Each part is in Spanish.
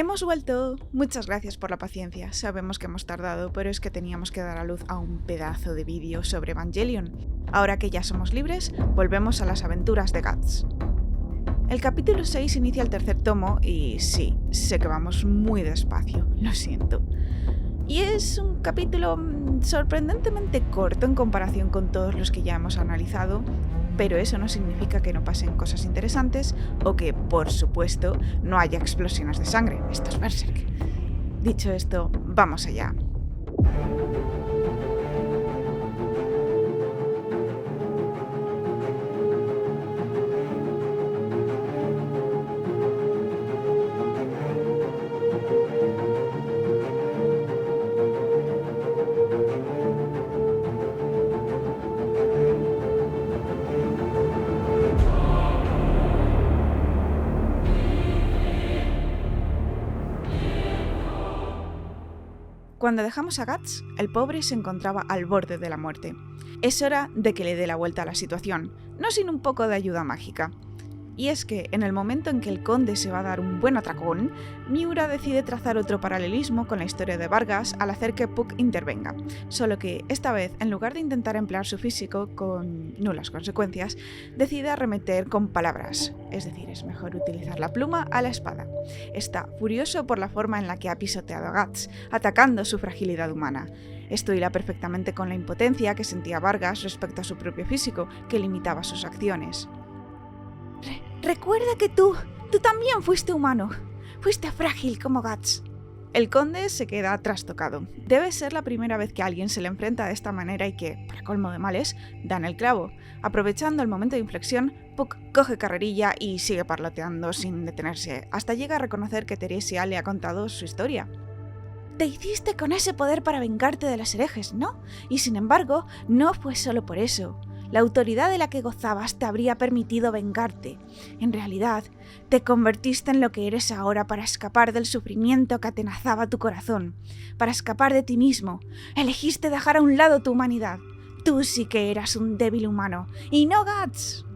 Hemos vuelto. Muchas gracias por la paciencia. Sabemos que hemos tardado, pero es que teníamos que dar a luz a un pedazo de vídeo sobre Evangelion. Ahora que ya somos libres, volvemos a las aventuras de Guts. El capítulo 6 inicia el tercer tomo y sí, sé que vamos muy despacio, lo siento. Y es un capítulo sorprendentemente corto en comparación con todos los que ya hemos analizado, pero eso no significa que no pasen cosas interesantes o que, por supuesto, no haya explosiones de sangre. Esto es Berserk. Dicho esto, vamos allá. Cuando dejamos a Guts, el pobre se encontraba al borde de la muerte. Es hora de que le dé la vuelta a la situación, no sin un poco de ayuda mágica. Y es que, en el momento en que el conde se va a dar un buen atracón, Miura decide trazar otro paralelismo con la historia de Vargas al hacer que Puck intervenga, solo que, esta vez, en lugar de intentar emplear su físico con nulas consecuencias, decide arremeter con palabras, es decir, es mejor utilizar la pluma a la espada. Está furioso por la forma en la que ha pisoteado a Guts, atacando su fragilidad humana. Esto hila perfectamente con la impotencia que sentía Vargas respecto a su propio físico, que limitaba sus acciones. Recuerda que tú también fuiste humano. Fuiste frágil como Guts. El conde se queda trastocado. Debe ser la primera vez que alguien se le enfrenta de esta manera y que, para colmo de males, dan el clavo. Aprovechando el momento de inflexión, Puck coge carrerilla y sigue parloteando sin detenerse, hasta llega a reconocer que Teresia le ha contado su historia. Te hiciste con ese poder para vengarte de los herejes, ¿no? Y sin embargo, no fue solo por eso. La autoridad de la que gozabas te habría permitido vengarte. En realidad, te convertiste en lo que eres ahora para escapar del sufrimiento que atenazaba tu corazón, para escapar de ti mismo. Elegiste dejar a un lado tu humanidad. Tú sí que eras un débil humano, y no Guts.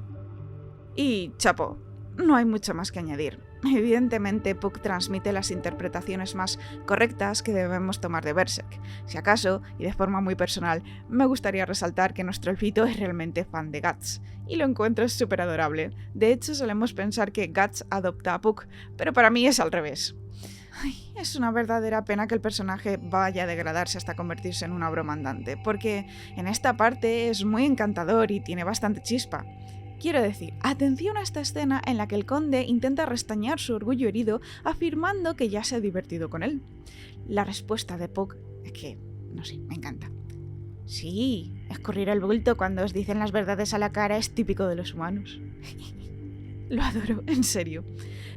Y chapo, no hay mucho más que añadir. Evidentemente, Puck transmite las interpretaciones más correctas que debemos tomar de Berserk. Si acaso, y de forma muy personal, me gustaría resaltar que nuestro elfito es realmente fan de Guts, y lo encuentro súper adorable. De hecho, solemos pensar que Guts adopta a Puck, pero para mí es al revés. Ay, es una verdadera pena que el personaje vaya a degradarse hasta convertirse en una broma andante, porque en esta parte es muy encantador y tiene bastante chispa. Quiero decir, atención a esta escena en la que el conde intenta restañar su orgullo herido afirmando que ya se ha divertido con él. La respuesta de Puck es que, no sé, me encanta. Sí, escurrir el bulto cuando os dicen las verdades a la cara es típico de los humanos. Lo adoro, en serio.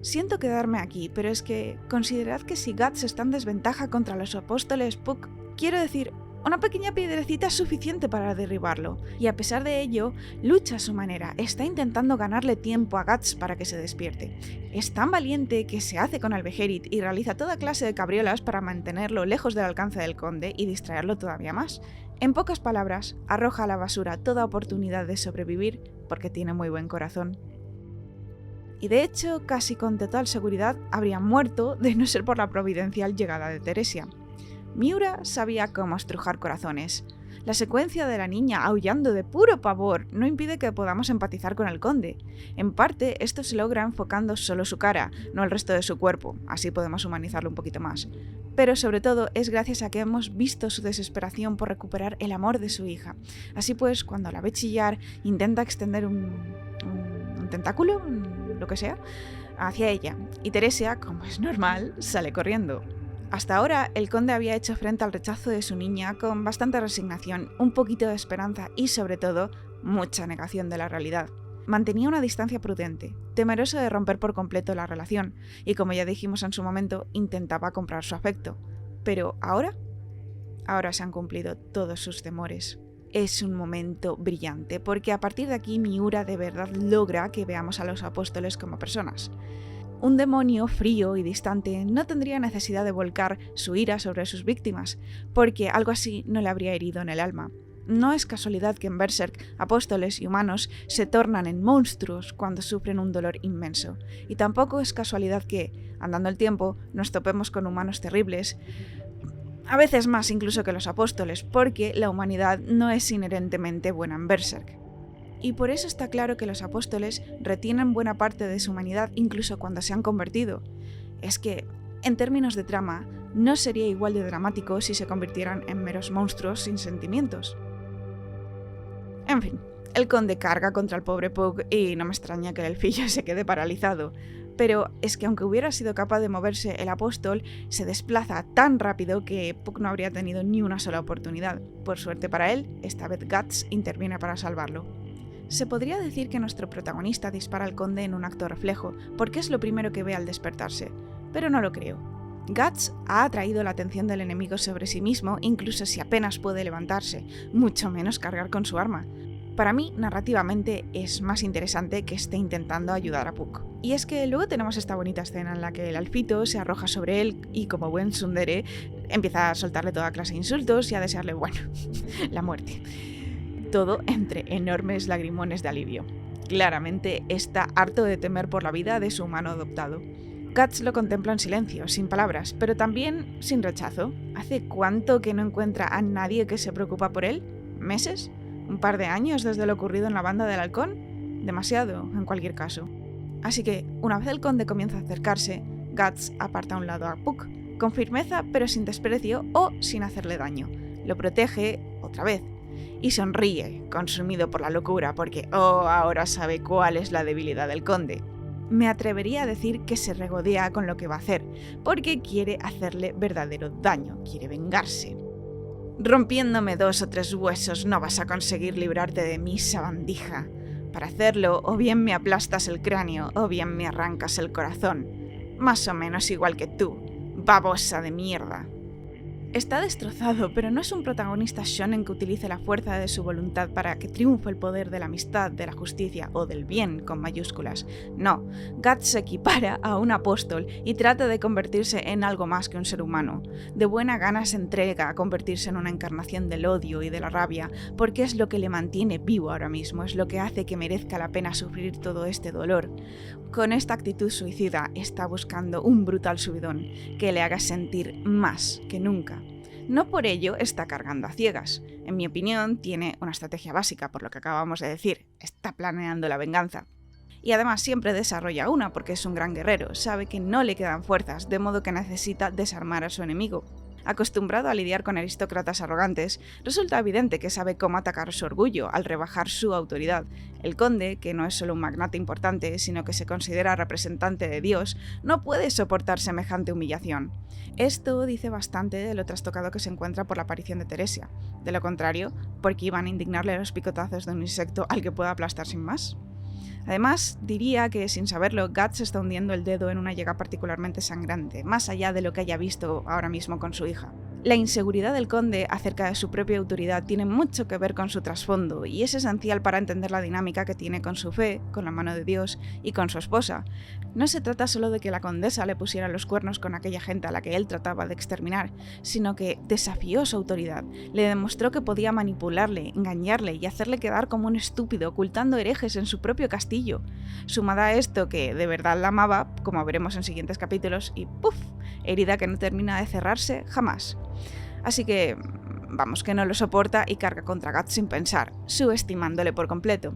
Siento quedarme aquí, pero es que considerad que si Guts está en desventaja contra los apóstoles Puck, quiero decir, una pequeña piedrecita es suficiente para derribarlo, y a pesar de ello, lucha a su manera, está intentando ganarle tiempo a Guts para que se despierte. Es tan valiente que se hace con el Beherit y realiza toda clase de cabriolas para mantenerlo lejos del alcance del conde y distraerlo todavía más. En pocas palabras, arroja a la basura toda oportunidad de sobrevivir porque tiene muy buen corazón. Y de hecho, casi con total seguridad, habría muerto de no ser por la providencial llegada de Teresia. Miura sabía cómo estrujar corazones. La secuencia de la niña aullando de puro pavor no impide que podamos empatizar con el conde. En parte, esto se logra enfocando solo su cara, no el resto de su cuerpo, así podemos humanizarlo un poquito más. Pero sobre todo es gracias a que hemos visto su desesperación por recuperar el amor de su hija. Así pues, cuando la ve chillar, intenta extender un tentáculo, lo que sea, hacia ella, y Teresia, como es normal, sale corriendo. Hasta ahora, el conde había hecho frente al rechazo de su niña con bastante resignación, un poquito de esperanza y, sobre todo, mucha negación de la realidad. Mantenía una distancia prudente, temeroso de romper por completo la relación, y como ya dijimos en su momento, intentaba comprar su afecto. Pero ¿ahora? Ahora se han cumplido todos sus temores. Es un momento brillante, porque a partir de aquí Miura de verdad logra que veamos a los apóstoles como personas. Un demonio frío y distante no tendría necesidad de volcar su ira sobre sus víctimas, porque algo así no le habría herido en el alma. No es casualidad que en Berserk apóstoles y humanos se tornan en monstruos cuando sufren un dolor inmenso, y tampoco es casualidad que, andando el tiempo, nos topemos con humanos terribles, a veces más incluso que los apóstoles, porque la humanidad no es inherentemente buena en Berserk. Y por eso está claro que los apóstoles retienen buena parte de su humanidad incluso cuando se han convertido. Es que, en términos de trama, no sería igual de dramático si se convirtieran en meros monstruos sin sentimientos. En fin, el conde carga contra el pobre Puck y no me extraña que el elfillo se quede paralizado. Pero es que aunque hubiera sido capaz de moverse, el apóstol se desplaza tan rápido que Puck no habría tenido ni una sola oportunidad. Por suerte para él, esta vez Guts interviene para salvarlo. Se podría decir que nuestro protagonista dispara al conde en un acto reflejo, porque es lo primero que ve al despertarse, pero no lo creo. Guts ha atraído la atención del enemigo sobre sí mismo, incluso si apenas puede levantarse, mucho menos cargar con su arma. Para mí, narrativamente, es más interesante que esté intentando ayudar a Puck. Y es que luego tenemos esta bonita escena en la que el alfito se arroja sobre él y, como buen tsundere, empieza a soltarle toda clase de insultos y a desearle, bueno, la muerte. Todo entre enormes lagrimones de alivio. Claramente está harto de temer por la vida de su humano adoptado. Guts lo contempla en silencio, sin palabras, pero también sin rechazo. ¿Hace cuánto que no encuentra a nadie que se preocupa por él? ¿Meses? ¿Un par de años desde lo ocurrido en la banda del halcón? Demasiado, en cualquier caso. Así que, una vez el conde comienza a acercarse, Guts aparta a un lado a Puck, con firmeza pero sin desprecio o sin hacerle daño. Lo protege, otra vez, y sonríe, consumido por la locura, porque ahora sabe cuál es la debilidad del conde. Me atrevería a decir que se regodea con lo que va a hacer, porque quiere hacerle verdadero daño, quiere vengarse. Rompiéndome 2 o 3 huesos no vas a conseguir librarte de mí, sabandija. Para hacerlo, o bien me aplastas el cráneo, o bien me arrancas el corazón. Más o menos igual que tú, babosa de mierda. Está destrozado, pero no es un protagonista shonen que utilice la fuerza de su voluntad para que triunfe el poder de la amistad, de la justicia o del bien con mayúsculas. No, Guts se equipara a un apóstol y trata de convertirse en algo más que un ser humano. De buena gana se entrega a convertirse en una encarnación del odio y de la rabia, porque es lo que le mantiene vivo ahora mismo, es lo que hace que merezca la pena sufrir todo este dolor. Con esta actitud suicida está buscando un brutal subidón que le haga sentir más que nunca. No por ello está cargando a ciegas. En mi opinión, tiene una estrategia básica, por lo que acabamos de decir. Está planeando la venganza. Y además siempre desarrolla una, porque es un gran guerrero. Sabe que no le quedan fuerzas, de modo que necesita desarmar a su enemigo. Acostumbrado a lidiar con aristócratas arrogantes, resulta evidente que sabe cómo atacar su orgullo al rebajar su autoridad. El conde, que no es solo un magnate importante, sino que se considera representante de Dios, no puede soportar semejante humillación. Esto dice bastante de lo trastocado que se encuentra por la aparición de Teresia. De lo contrario, ¿por qué iban a indignarle los picotazos de un insecto al que pueda aplastar sin más? Además, diría que, sin saberlo, Guts está hundiendo el dedo en una llaga particularmente sangrante, más allá de lo que haya visto ahora mismo con su hija. La inseguridad del conde acerca de su propia autoridad tiene mucho que ver con su trasfondo, y es esencial para entender la dinámica que tiene con su fe, con la mano de Dios y con su esposa. No se trata solo de que la condesa le pusiera los cuernos con aquella gente a la que él trataba de exterminar, sino que desafió su autoridad, le demostró que podía manipularle, engañarle y hacerle quedar como un estúpido ocultando herejes en su propio castillo. Sumada a esto que de verdad la amaba, como veremos en siguientes capítulos, y ¡puf!, herida que no termina de cerrarse jamás. Así que, vamos, que no lo soporta y carga contra Guts sin pensar, subestimándole por completo.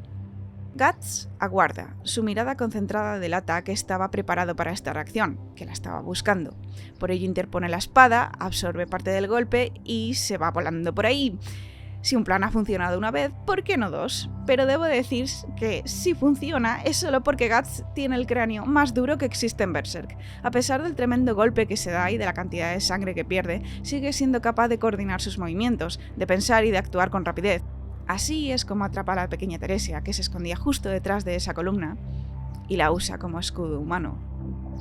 Guts aguarda, su mirada concentrada delata que estaba preparado para esta reacción, que la estaba buscando. Por ello interpone la espada, absorbe parte del golpe y se va volando por ahí. Si un plan ha funcionado una vez, ¿por qué no 2? Pero debo decir que si funciona es solo porque Guts tiene el cráneo más duro que existe en Berserk. A pesar del tremendo golpe que se da y de la cantidad de sangre que pierde, sigue siendo capaz de coordinar sus movimientos, de pensar y de actuar con rapidez. Así es como atrapa a la pequeña Teresia, que se escondía justo detrás de esa columna, y la usa como escudo humano.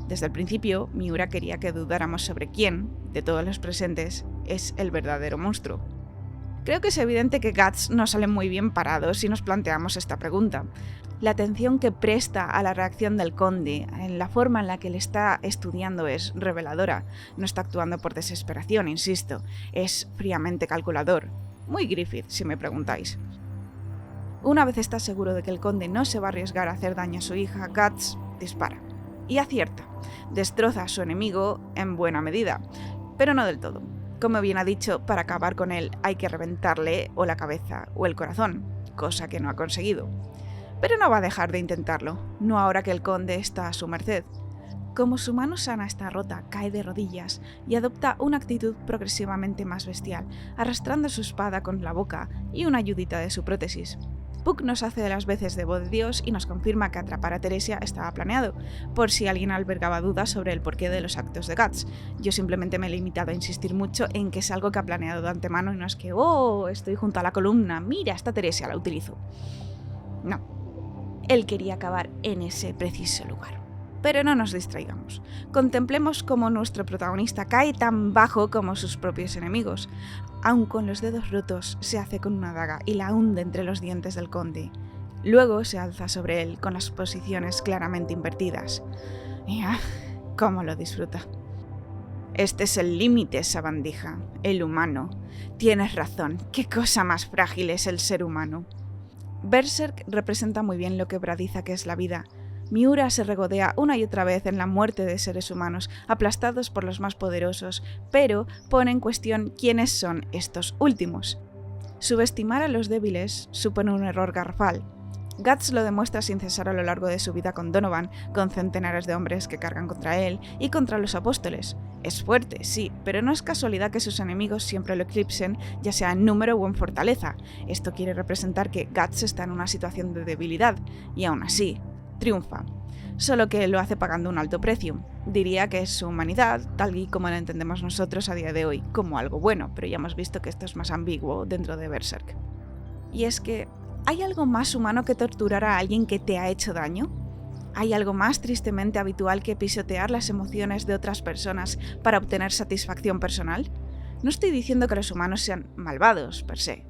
Desde el principio, Miura quería que dudáramos sobre quién, de todos los presentes, es el verdadero monstruo. Creo que es evidente que Guts no sale muy bien parado si nos planteamos esta pregunta. La atención que presta a la reacción del conde, en la forma en la que le está estudiando, es reveladora. No está actuando por desesperación, insisto, es fríamente calculador. Muy Griffith, si me preguntáis. Una vez está seguro de que el conde no se va a arriesgar a hacer daño a su hija, Guts dispara. Y acierta, destroza a su enemigo en buena medida, pero no del todo. Como bien ha dicho, para acabar con él hay que reventarle o la cabeza o el corazón, cosa que no ha conseguido. Pero no va a dejar de intentarlo, no ahora que el conde está a su merced. Como su mano sana está rota, cae de rodillas y adopta una actitud progresivamente más bestial, arrastrando su espada con la boca y una ayudita de su prótesis. Puck nos hace de las veces de voz de Dios y nos confirma que atrapar a Teresia estaba planeado, por si alguien albergaba dudas sobre el porqué de los actos de Guts. Yo simplemente me he limitado a insistir mucho en que es algo que ha planeado de antemano y no es que, oh, estoy junto a la columna, mira, esta Teresia la utilizo. No, él quería acabar en ese preciso lugar. Pero no nos distraigamos. Contemplemos cómo nuestro protagonista cae tan bajo como sus propios enemigos. Aun con los dedos rotos, se hace con una daga y la hunde entre los dientes del conde. Luego se alza sobre él con las posiciones claramente invertidas. Y cómo lo disfruta. Este es el límite, sabandija, el humano. Tienes razón, qué cosa más frágil es el ser humano. Berserk representa muy bien lo quebradiza que es la vida. Miura se regodea una y otra vez en la muerte de seres humanos, aplastados por los más poderosos, pero pone en cuestión quiénes son estos últimos. Subestimar a los débiles supone un error garrafal. Guts lo demuestra sin cesar a lo largo de su vida con Donovan, con centenares de hombres que cargan contra él y contra los apóstoles. Es fuerte, sí, pero no es casualidad que sus enemigos siempre lo eclipsen, ya sea en número o en fortaleza. Esto quiere representar que Guts está en una situación de debilidad, y aún así, triunfa. Solo que lo hace pagando un alto precio. Diría que es su humanidad, tal y como la entendemos nosotros a día de hoy, como algo bueno, pero ya hemos visto que esto es más ambiguo dentro de Berserk. Y es que, ¿hay algo más humano que torturar a alguien que te ha hecho daño? ¿Hay algo más tristemente habitual que pisotear las emociones de otras personas para obtener satisfacción personal? No estoy diciendo que los humanos sean malvados, per se,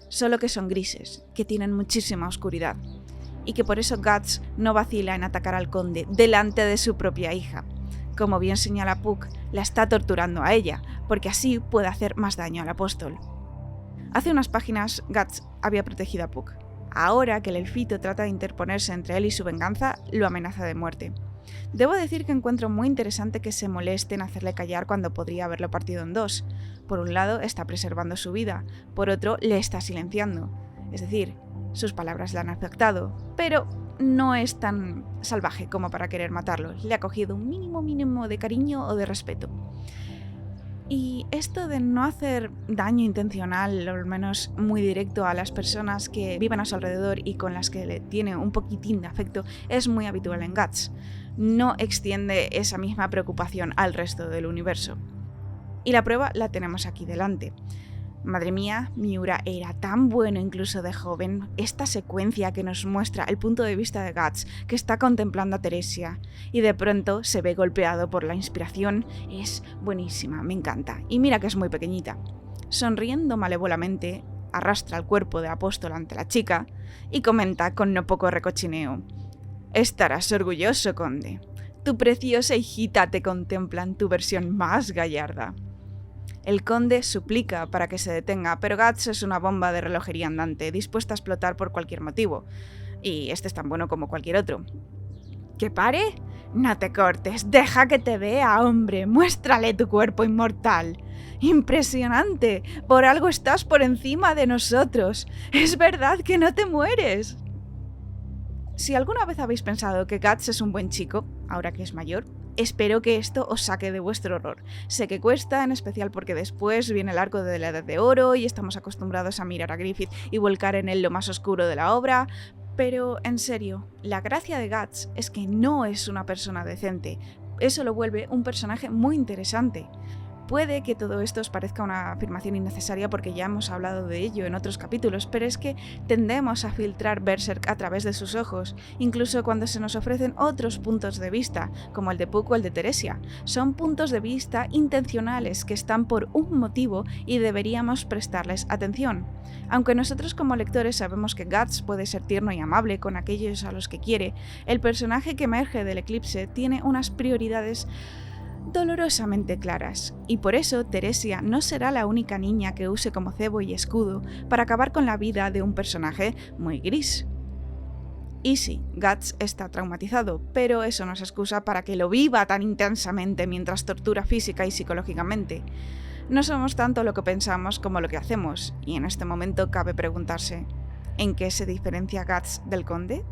solo que son grises, que tienen muchísima oscuridad, y que por eso Guts no vacila en atacar al conde delante de su propia hija. Como bien señala Puck, la está torturando a ella, porque así puede hacer más daño al apóstol. Hace unas páginas, Guts había protegido a Puck. Ahora que el elfito trata de interponerse entre él y su venganza, lo amenaza de muerte. Debo decir que encuentro muy interesante que se moleste en hacerle callar cuando podría haberlo partido en dos. Por un lado, está preservando su vida, por otro, le está silenciando. Es decir, sus palabras le han afectado, pero no es tan salvaje como para querer matarlo. Le ha cogido un mínimo de cariño o de respeto. Y esto de no hacer daño intencional, o al menos muy directo, a las personas que viven a su alrededor y con las que le tiene un poquitín de afecto, es muy habitual en Guts. No extiende esa misma preocupación al resto del universo. Y la prueba la tenemos aquí delante. Madre mía, Miura era tan bueno incluso de joven. Esta secuencia que nos muestra el punto de vista de Guts, que está contemplando a Teresia, y de pronto se ve golpeado por la inspiración, es buenísima, me encanta. Y mira que es muy pequeñita. Sonriendo malévolamente, arrastra el cuerpo de Apóstol ante la chica y comenta con no poco recochineo: «Estarás orgulloso, conde. Tu preciosa hijita te contempla en tu versión más gallarda». El conde suplica para que se detenga, pero Guts es una bomba de relojería andante, dispuesta a explotar por cualquier motivo. Y este es tan bueno como cualquier otro. ¿Que pare? No te cortes, deja que te vea, hombre, muéstrale tu cuerpo inmortal. ¡Impresionante! Por algo estás por encima de nosotros. Es verdad que no te mueres. Si alguna vez habéis pensado que Guts es un buen chico, ahora que es mayor, espero que esto os saque de vuestro horror. Sé que cuesta, en especial porque después viene el arco de la Edad de Oro y estamos acostumbrados a mirar a Griffith y volcar en él lo más oscuro de la obra, pero en serio, la gracia de Guts es que no es una persona decente. Eso lo vuelve un personaje muy interesante. Puede que todo esto os parezca una afirmación innecesaria porque ya hemos hablado de ello en otros capítulos, pero es que tendemos a filtrar Berserk a través de sus ojos, incluso cuando se nos ofrecen otros puntos de vista, como el de Puck o el de Teresia. Son puntos de vista intencionales que están por un motivo y deberíamos prestarles atención. Aunque nosotros como lectores sabemos que Guts puede ser tierno y amable con aquellos a los que quiere, el personaje que emerge del eclipse tiene unas prioridades dolorosamente claras, y por eso Teresia no será la única niña que use como cebo y escudo para acabar con la vida de un personaje muy gris. Y sí, Guts está traumatizado, pero eso no es excusa para que lo viva tan intensamente mientras tortura física y psicológicamente. No somos tanto lo que pensamos como lo que hacemos, y en este momento cabe preguntarse, ¿en qué se diferencia Guts del Conde?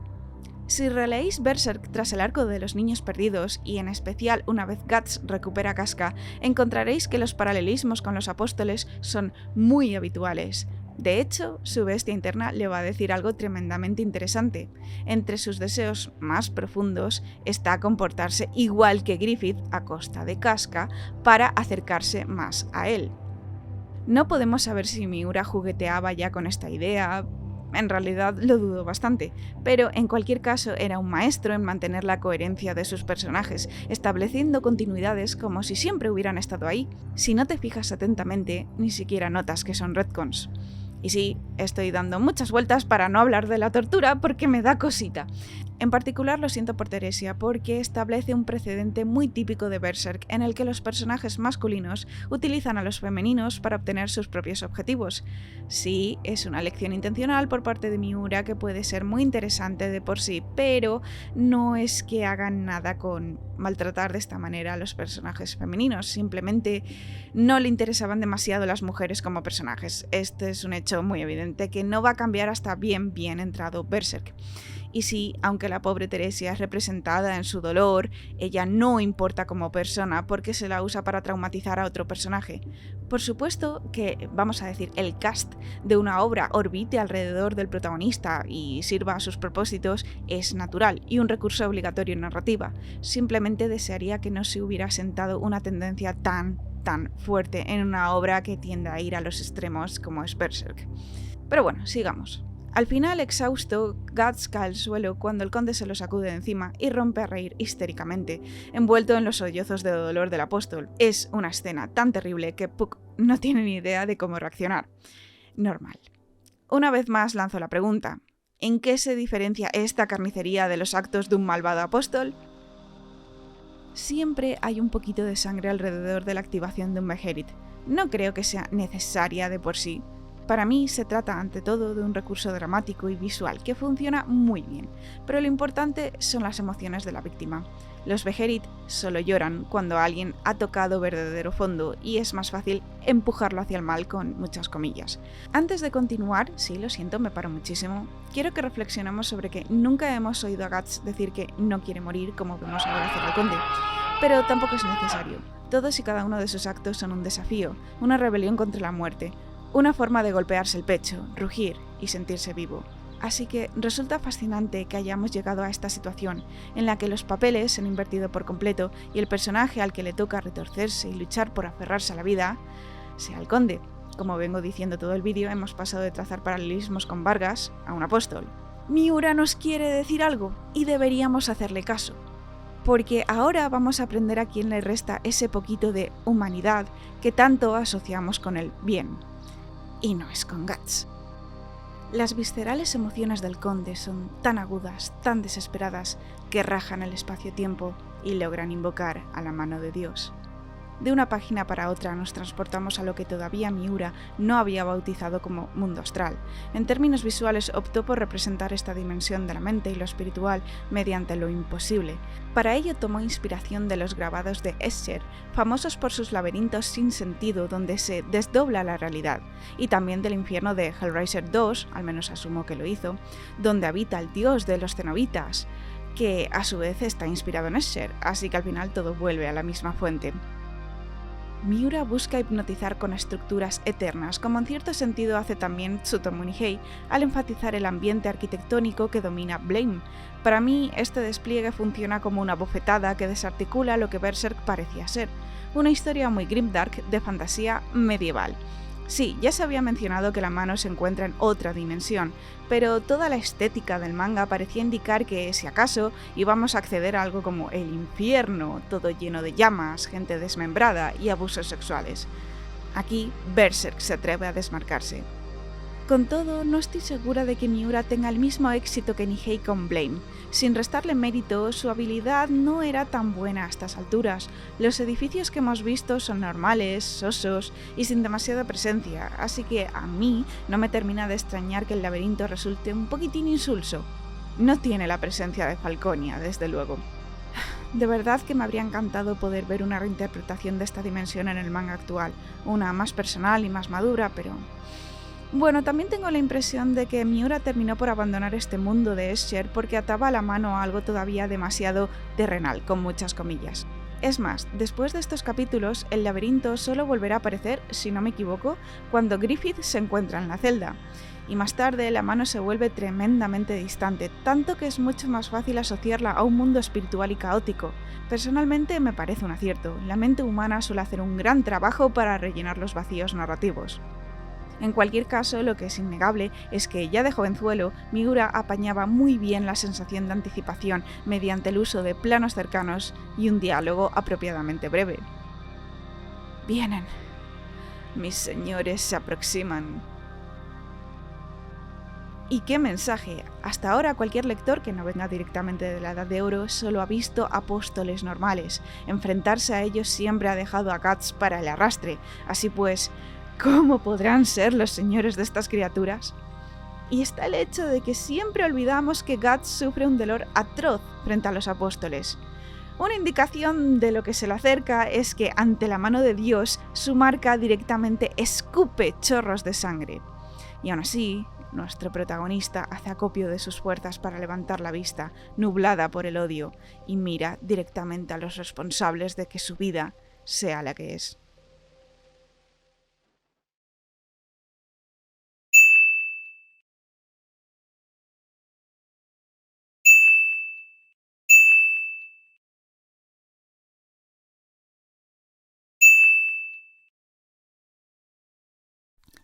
Si releéis Berserk tras el arco de los niños perdidos, y en especial una vez Guts recupera a Casca, encontraréis que los paralelismos con los apóstoles son muy habituales. De hecho, su bestia interna le va a decir algo tremendamente interesante. Entre sus deseos más profundos está comportarse igual que Griffith a costa de Casca para acercarse más a él. No podemos saber si Miura jugueteaba ya con esta idea, en realidad lo dudo bastante, pero en cualquier caso era un maestro en mantener la coherencia de sus personajes, estableciendo continuidades como si siempre hubieran estado ahí. Si no te fijas atentamente, ni siquiera notas que son retcons. Y sí, estoy dando muchas vueltas para no hablar de la tortura porque me da cosita. En particular lo siento por Teresia porque establece un precedente muy típico de Berserk en el que los personajes masculinos utilizan a los femeninos para obtener sus propios objetivos. Sí, es una elección intencional por parte de Miura que puede ser muy interesante de por sí, pero no es que hagan nada con maltratar de esta manera a los personajes femeninos, simplemente no le interesaban demasiado las mujeres como personajes. Este es un hecho muy evidente que no va a cambiar hasta bien entrado Berserk. Y sí, aunque la pobre Teresia es representada en su dolor, ella no importa como persona porque se la usa para traumatizar a otro personaje. Por supuesto que, vamos a decir, el cast de una obra orbite alrededor del protagonista y sirva a sus propósitos es natural y un recurso obligatorio en narrativa. Simplemente desearía que no se hubiera sentado una tendencia tan fuerte en una obra que tiende a ir a los extremos como es Berserk. Pero bueno, sigamos. Al final, exhausto, Guts cae al suelo cuando el conde se lo sacude de encima y rompe a reír histéricamente, envuelto en los sollozos de dolor del apóstol. Es una escena tan terrible que Puck no tiene ni idea de cómo reaccionar. Normal. Una vez más lanzo la pregunta: ¿en qué se diferencia esta carnicería de los actos de un malvado apóstol? Siempre hay un poquito de sangre alrededor de la activación de un Behelit. No creo que sea necesaria de por sí. Para mí se trata ante todo de un recurso dramático y visual que funciona muy bien, pero lo importante son las emociones de la víctima. Los Behelit solo lloran cuando alguien ha tocado verdadero fondo y es más fácil empujarlo hacia el mal con muchas comillas. Antes de continuar, sí, lo siento, me paro muchísimo, quiero que reflexionemos sobre que nunca hemos oído a Guts decir que no quiere morir como vemos ahora hacer al conde, pero tampoco es necesario. Todos y cada uno de sus actos son un desafío, una rebelión contra la muerte, una forma de golpearse el pecho, rugir y sentirse vivo. Así que resulta fascinante que hayamos llegado a esta situación, en la que los papeles se han invertido por completo y el personaje al que le toca retorcerse y luchar por aferrarse a la vida sea el conde. Como vengo diciendo todo el vídeo, hemos pasado de trazar paralelismos con Vargas a un apóstol. Miura nos quiere decir algo y deberíamos hacerle caso. Porque ahora vamos a aprender a quién le resta ese poquito de humanidad que tanto asociamos con el bien. Y no es con Guts. Las viscerales emociones del conde son tan agudas, tan desesperadas, que rajan el espacio-tiempo y logran invocar a la mano de Dios. De una página para otra nos transportamos a lo que todavía Miura no había bautizado como mundo astral. En términos visuales optó por representar esta dimensión de la mente y lo espiritual mediante lo imposible. Para ello tomó inspiración de los grabados de Escher, famosos por sus laberintos sin sentido donde se desdobla la realidad, y también del infierno de Hellraiser 2, al menos asumo que lo hizo, donde habita el dios de los cenobitas, que a su vez está inspirado en Escher, así que al final todo vuelve a la misma fuente. Miura busca hipnotizar con estructuras eternas, como en cierto sentido hace también Tsutomu Nihei, al enfatizar el ambiente arquitectónico que domina Blame. Para mí, este despliegue funciona como una bofetada que desarticula lo que Berserk parecía ser, una historia muy grimdark de fantasía medieval. Sí, ya se había mencionado que la mano se encuentra en otra dimensión, pero toda la estética del manga parecía indicar que, si acaso, íbamos a acceder a algo como el infierno, todo lleno de llamas, gente desmembrada y abusos sexuales. Aquí, Berserk se atreve a desmarcarse. Con todo, no estoy segura de que Miura tenga el mismo éxito que Nihei con Blame. Sin restarle mérito, su habilidad no era tan buena a estas alturas. Los edificios que hemos visto son normales, sosos y sin demasiada presencia, así que a mí no me termina de extrañar que el laberinto resulte un poquitín insulso. No tiene la presencia de Falconia, desde luego. De verdad que me habría encantado poder ver una reinterpretación de esta dimensión en el manga actual, una más personal y más madura, pero... Bueno, también tengo la impresión de que Miura terminó por abandonar este mundo de Escher porque ataba la mano a algo todavía demasiado terrenal, con muchas comillas. Es más, después de estos capítulos, el laberinto solo volverá a aparecer, si no me equivoco, cuando Griffith se encuentra en la celda. Y más tarde la mano se vuelve tremendamente distante, tanto que es mucho más fácil asociarla a un mundo espiritual y caótico. Personalmente me parece un acierto, la mente humana suele hacer un gran trabajo para rellenar los vacíos narrativos. En cualquier caso, lo que es innegable es que ya de jovenzuelo, Miura apañaba muy bien la sensación de anticipación mediante el uso de planos cercanos y un diálogo apropiadamente breve. Vienen. Mis señores se aproximan. ¿Y qué mensaje? Hasta ahora cualquier lector que no venga directamente de la Edad de Oro solo ha visto apóstoles normales. Enfrentarse a ellos siempre ha dejado a Guts para el arrastre. Así pues, ¿cómo podrán ser los señores de estas criaturas? Y está el hecho de que siempre olvidamos que Guts sufre un dolor atroz frente a los apóstoles. Una indicación de lo que se le acerca es que ante la mano de Dios su marca directamente escupe chorros de sangre. Y aún así, nuestro protagonista hace acopio de sus fuerzas para levantar la vista, nublada por el odio, y mira directamente a los responsables de que su vida sea la que es.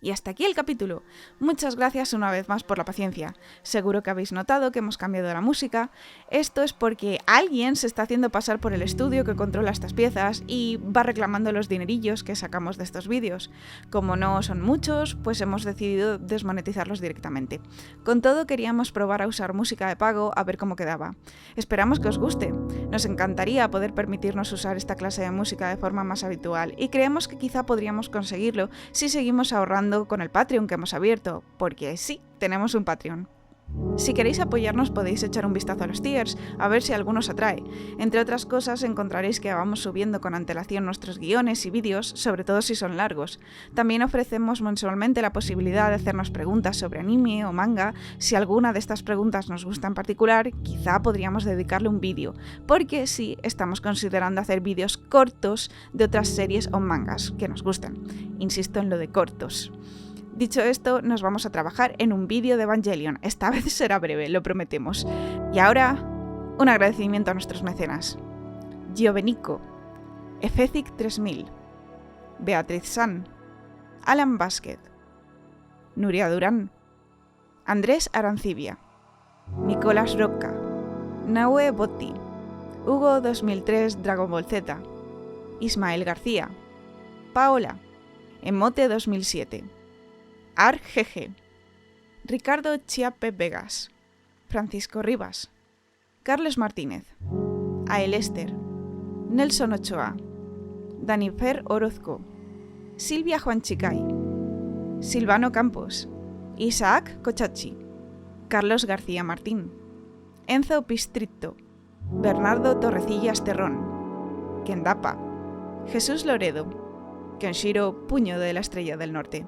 Y hasta aquí el capítulo. Muchas gracias una vez más por la paciencia. Seguro que habéis notado que hemos cambiado la música. Esto es porque alguien se está haciendo pasar por el estudio que controla estas piezas y va reclamando los dinerillos que sacamos de estos vídeos. Como no son muchos, pues hemos decidido desmonetizarlos directamente. Con todo, queríamos probar a usar música de pago a ver cómo quedaba. Esperamos que os guste. Nos encantaría poder permitirnos usar esta clase de música de forma más habitual y creemos que quizá podríamos conseguirlo si seguimos ahorrando con el Patreon que hemos abierto, porque sí, tenemos un Patreon. Si queréis apoyarnos podéis echar un vistazo a los tiers, a ver si alguno os atrae. Entre otras cosas encontraréis que vamos subiendo con antelación nuestros guiones y vídeos, sobre todo si son largos. También ofrecemos mensualmente la posibilidad de hacernos preguntas sobre anime o manga. Si alguna de estas preguntas nos gusta en particular, quizá podríamos dedicarle un vídeo, porque sí, estamos considerando hacer vídeos cortos de otras series o mangas que nos gustan. Insisto en lo de cortos. Dicho esto, nos vamos a trabajar en un vídeo de Evangelion. Esta vez será breve, lo prometemos. Y ahora, un agradecimiento a nuestros mecenas. Giovenico, Efecic 3000, Beatriz San, Alan Vázquez, Nuria Durán, Andrés Arancibia, Nicolás Rocca, Naue Botti, Hugo 2003 Dragon Ball Z, Ismael García, Paola, Emote 2007, ArGG, Ricardo Chiape Vegas, Francisco Rivas, Carlos Martínez, Ael Ester, Nelson Ochoa, Danifer Orozco, Silvia Juanchicay, Silvano Campos, Isaac Cochachi, Carlos García Martín, Enzo Pistrito, Bernardo Torrecillas Terrón, Kendapa, Jesús Loredo, Kenshiro Puño de la Estrella del Norte.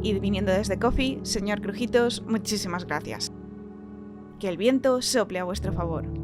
Y viniendo desde Ko-fi, señor Crujitos, muchísimas gracias. Que el viento sople a vuestro favor.